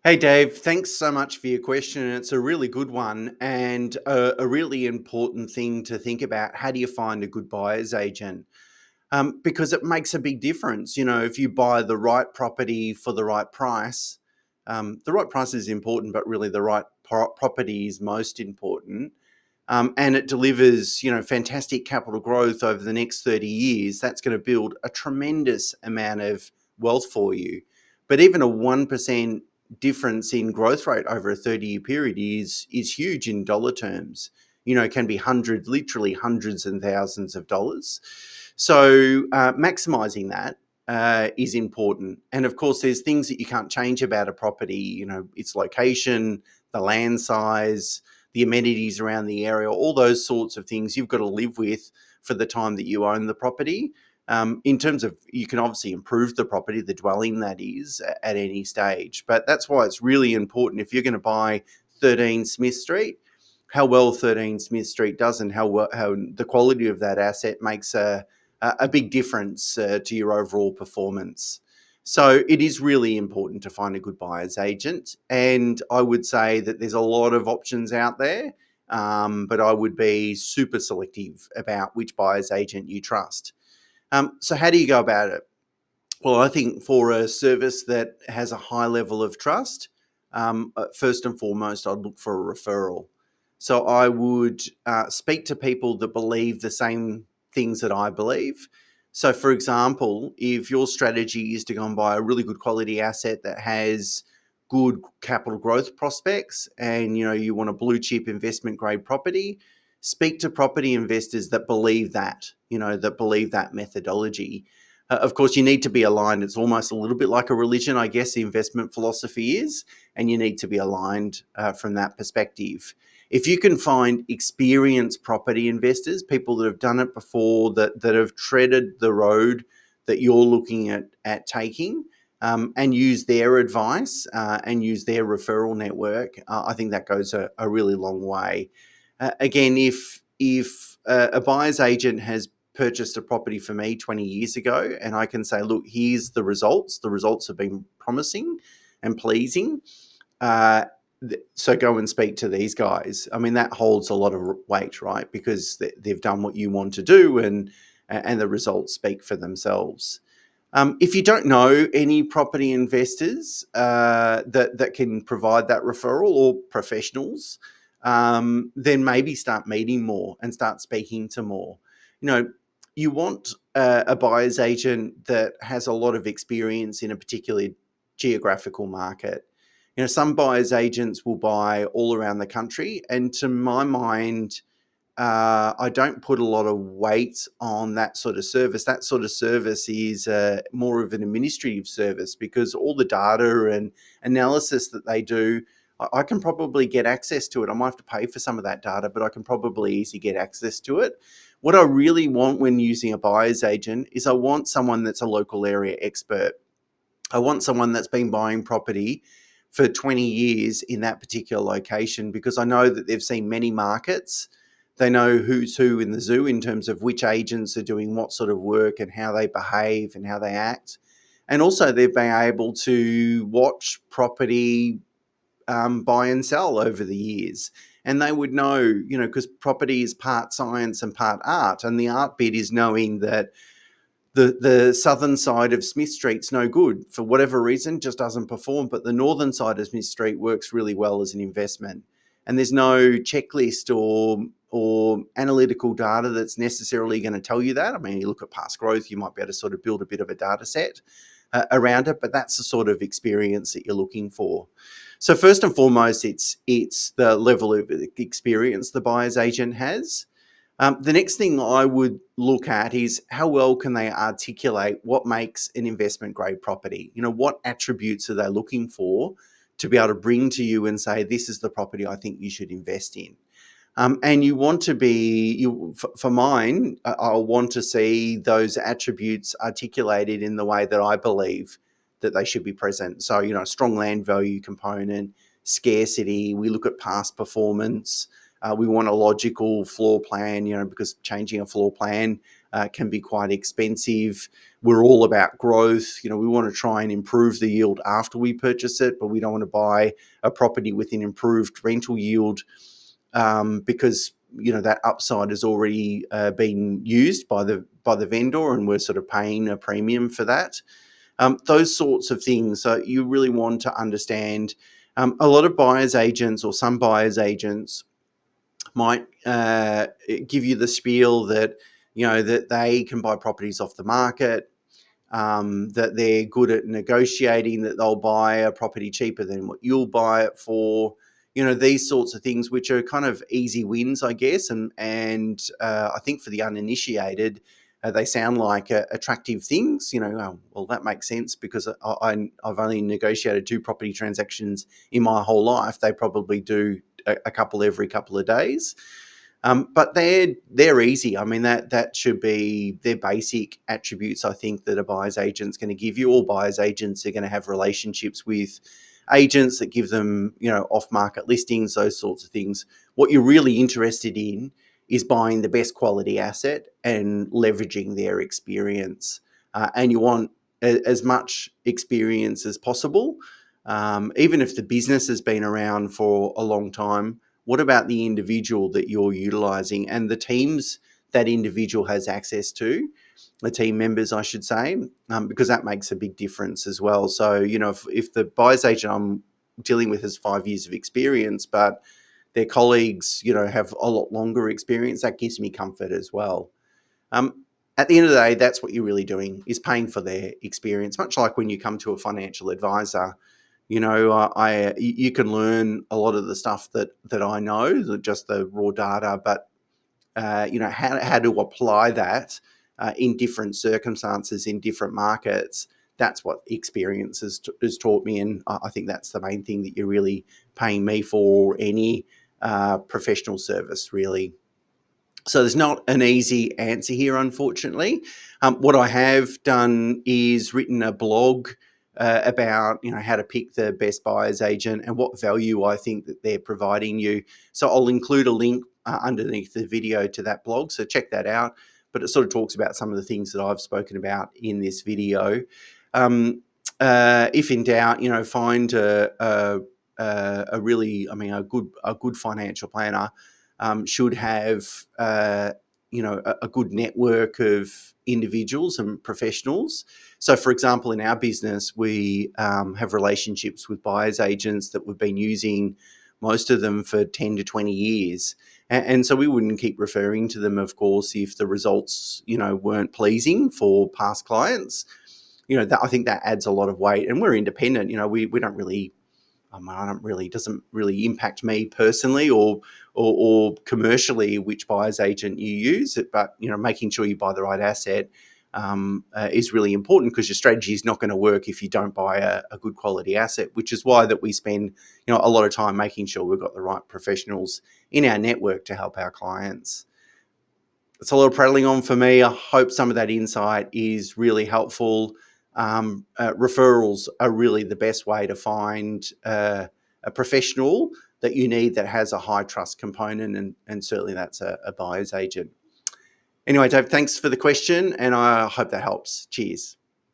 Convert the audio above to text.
Hey Dave, thanks so much for your question. It's a really good one and a really important thing to think about. How do you find a good buyer's agent? Because it makes a big difference. You know, if you buy the right property for the right price is important, but really the right property is most important. And it delivers, fantastic capital growth over the next 30 years. That's going to build a tremendous amount of wealth for you. But even a 1% difference in growth rate over a 30-year period is huge in dollar terms. You know, it can be hundreds, literally hundreds and thousands of dollars. So maximizing that is important. And of course, there's things that you can't change about a property, its location, the land size, the amenities around the area, all those sorts of things you've got to live with for the time that you own the property. In terms of, you can obviously improve the property, the dwelling that is, at any stage. But that's why it's really important if you're going to buy 13 Smith Street, how well 13 Smith Street does and how the quality of that asset makes a big difference to your overall performance. So it is really important to find a good buyer's agent. And I would say that there's a lot of options out there, but I would be super selective about which buyer's agent you trust. So how do you go about it? Well, I think for a service that has a high level of trust, first and foremost, I'd look for a referral. So I would speak to people that believe the same things that I believe. So, for example, if your strategy is to go and buy a really good quality asset that has good capital growth prospects, and you want a blue chip investment grade property, speak to property investors that believe that, that believe that methodology. Of course, you need to be aligned. It's almost a little bit like a religion, I guess, the investment philosophy is, and you need to be aligned from that perspective. If you can find experienced property investors, people that have done it before, that have treaded the road that you're looking at taking, and use their advice and use their referral network, I think that goes a really long way. Again, if a buyer's agent has purchased a property for me 20 years ago and I can say, look, here's the results have been promising and pleasing, so go and speak to these guys. I mean, that holds a lot of weight, right? Because they've done what you want to do, and the results speak for themselves. If you don't know any property investors that can provide that referral, or professionals, then maybe start meeting more and start speaking to more. You know, you want a buyer's agent that has a lot of experience in a particular geographical market. You know, some buyer's agents will buy all around the country, and to my mind, I don't put a lot of weight on that sort of service. That sort of service is more of an administrative service, because all the data and analysis that they do, I can probably get access to it. I might have to pay for some of that data, but I can probably easily get access to it. What I really want when using a buyer's agent is I want someone that's a local area expert. I want someone that's been buying property for 20 years in that particular location, because I know that they've seen many markets. They know who's who in the zoo in terms of which agents are doing what sort of work and how they behave and how they act. And also, they've been able to watch property buy and sell over the years. And they would know, because property is part science and part art. And the art bit is knowing that the southern side of Smith Street's no good for whatever reason, just doesn't perform, but the northern side of Smith Street works really well as an investment. And there's no checklist or analytical data that's necessarily going to tell you that. I mean, you look at past growth, you might be able to sort of build a bit of a data set around it, but that's the sort of experience that you're looking for. So first and foremost, it's the level of experience the buyer's agent has. The next thing I would look at is how well can they articulate what makes an investment grade property? You know, what attributes are they looking for to be able to bring to you and say, this is the property I think you should invest in. And you want to be, for mine, I'll want to see those attributes articulated in the way that I believe that they should be present. So, strong land value component, scarcity, we look at past performance. We want a logical floor plan, because changing a floor plan can be quite expensive. We're all about growth. We want to try and improve the yield after we purchase it, but we don't want to buy a property with an improved rental yield because that upside has already been used by the vendor, and we're sort of paying a premium for that. Those sorts of things. So you really want to understand. A lot of buyers agents, or some buyers agents, might give you the spiel that that they can buy properties off the market, that they're good at negotiating, that they'll buy a property cheaper than what you'll buy it for. These sorts of things, which are kind of easy wins, I guess, and I think for the uninitiated, they sound like attractive things. Well, that makes sense because I've only negotiated 2 property transactions in my whole life. They probably do a couple every couple of days. But they're easy. I mean, that should be their basic attributes, I think, that a buyer's agent's going to give you. All buyer's agents are going to have relationships with agents that give them, off-market listings, those sorts of things. What you're really interested in is buying the best quality asset and leveraging their experience. And you want as much experience as possible. Even if the business has been around for a long time, what about the individual that you're utilising and the teams that individual has access to, the team members, I should say, because that makes a big difference as well. So, if the buyer's agent I'm dealing with has 5 years of experience, but their colleagues, have a lot longer experience, that gives me comfort as well. At the end of the day, that's what you're really doing, is paying for their experience, much like when you come to a financial advisor. You can learn a lot of the stuff that I know, just the raw data, but how to apply that in different circumstances, in different markets. That's what experience has taught me, and I think that's the main thing that you're really paying me for, any professional service, really. So there's not an easy answer here, unfortunately. What I have done is written a blog about how to pick the best buyer's agent and what value I think that they're providing you. So I'll include a link underneath the video to that blog, so check that out. But it sort of talks about some of the things that I've spoken about in this video. If in doubt, find a really, a good financial planner. Should have a good network of individuals and professionals. So, for example, in our business, we have relationships with buyers agents that we've been using, most of them for 10 to 20 years. And so we wouldn't keep referring to them, of course, if the results, weren't pleasing for past clients. I think that adds a lot of weight. And we're independent. We don't really, doesn't really impact me personally or commercially which buyer's agent you use. But making sure you buy the right asset is really important, because your strategy is not going to work if you don't buy a good quality asset. Which is why that we spend a lot of time making sure we've got the right professionals in our network to help our clients. It's a lot of prattling on for me. I hope some of that insight is really helpful. Referrals are really the best way to find a professional that you need that has a high trust component, and certainly that's a buyer's agent. Anyway, Dave, thanks for the question, and I hope that helps. Cheers.